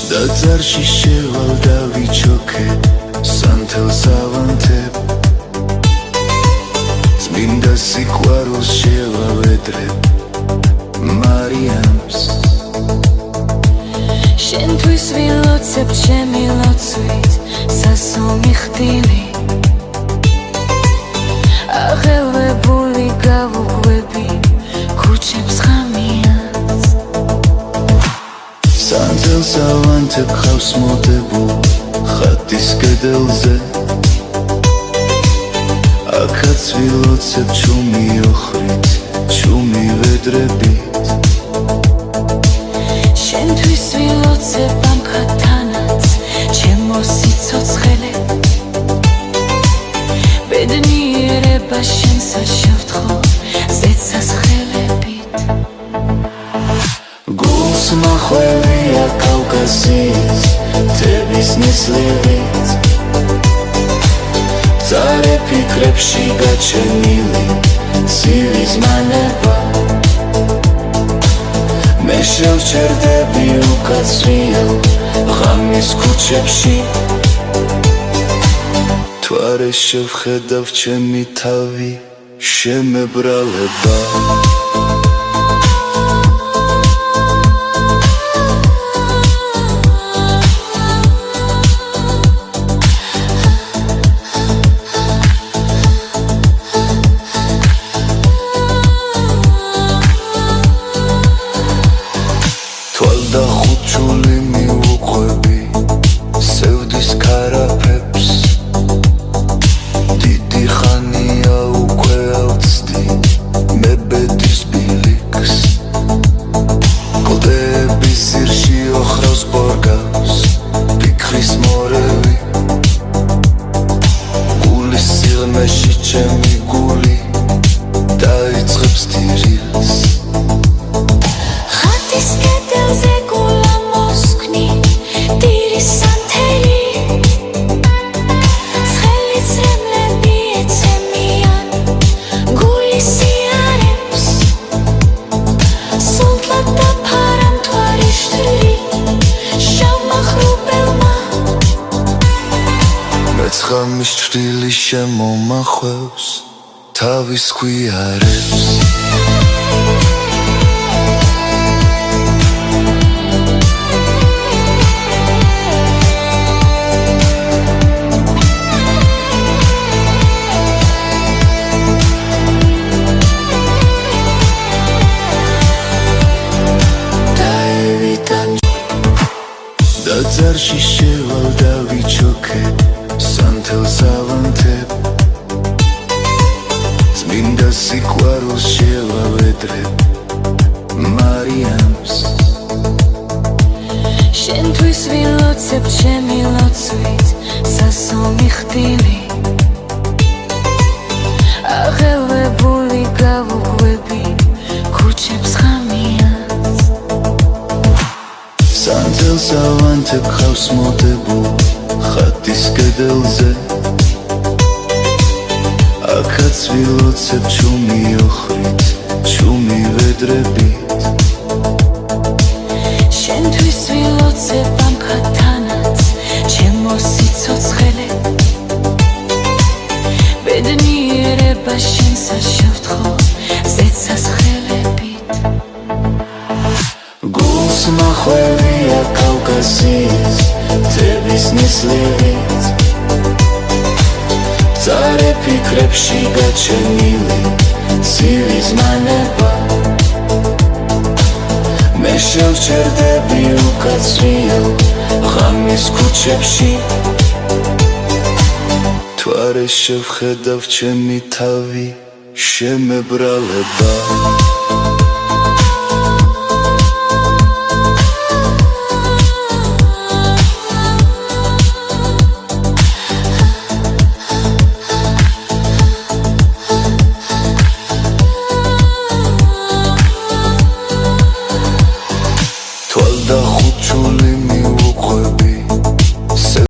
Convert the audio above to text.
Დაძარში შევალ და ვიჩოქე სანთელს ავანთებ წმინდა სიყვარულს შევავედრებ მარიამს შენთვის ვილოცებ ჩემი ლოცვით სასომი ხდილი აღელვებული გავუყვები ქუჩებს ღამიანს სანთელს ავანთებ ხავს მოდებულ ხატის კედელზე აქაც ვილოცებ ჩუმი ოხრით ჩუმი ვედრებით შენთვის ვილოცებ ამ ხატანაც ჩემო სიცოცხლე ბედნიერება შენს შევთხო ზეცასხელებით გულს მახვევია კავკასიის მთების ნისლივით მწარე ფიქრებში გაჩენილი ცივი ზმანება მე შევჩერდები უკაცრიელ ღამის ქუჩებში თვარე შევხედავ ჩემი თავი შემებრალება და ხუჩული მიუყვები სევდის ქარაფებს დიდი ხანია უკვე ავწდი მე ბედის ბილიქს კლდეების ძირში ოხრავს ბორგავს ფიქრის მორევი გულის სიღრმეში ჩემი გული დაიწყებს თირილს ღამის ჭრილი შემომახვევს თავის გვიარებს დაძარში შევალ და ვიჩოქე სანთელს ავანთებ წმინდა სიყვარულს შევავედრებ მარიამს შენთვის ვილოცებ ჩემი ლოცვით სასომი ხდილი აღელვებული გავუყვები ქუჩებს ღამიანს სანთელს ავანთებ ხავს მოდებულ ხატის კედელზე აქაც ვილოცებ ჩუმი ოხრით ჩუმი ვედრებით შენთვის ვილოცებ ამ ხატანაც ჩემო სიცოცხლე ბედნიერება შენს შევთხო ზეცასხელებით გულს მახვევია კავკასიის მთების ნისლივით მწარე ფიქრებში გაჩენილი ცივი ზმანება მე შევჩერდები უკაცრიელ ღამის ქუჩებში თვარე შევხედავ ჩემი თავი შემებრალება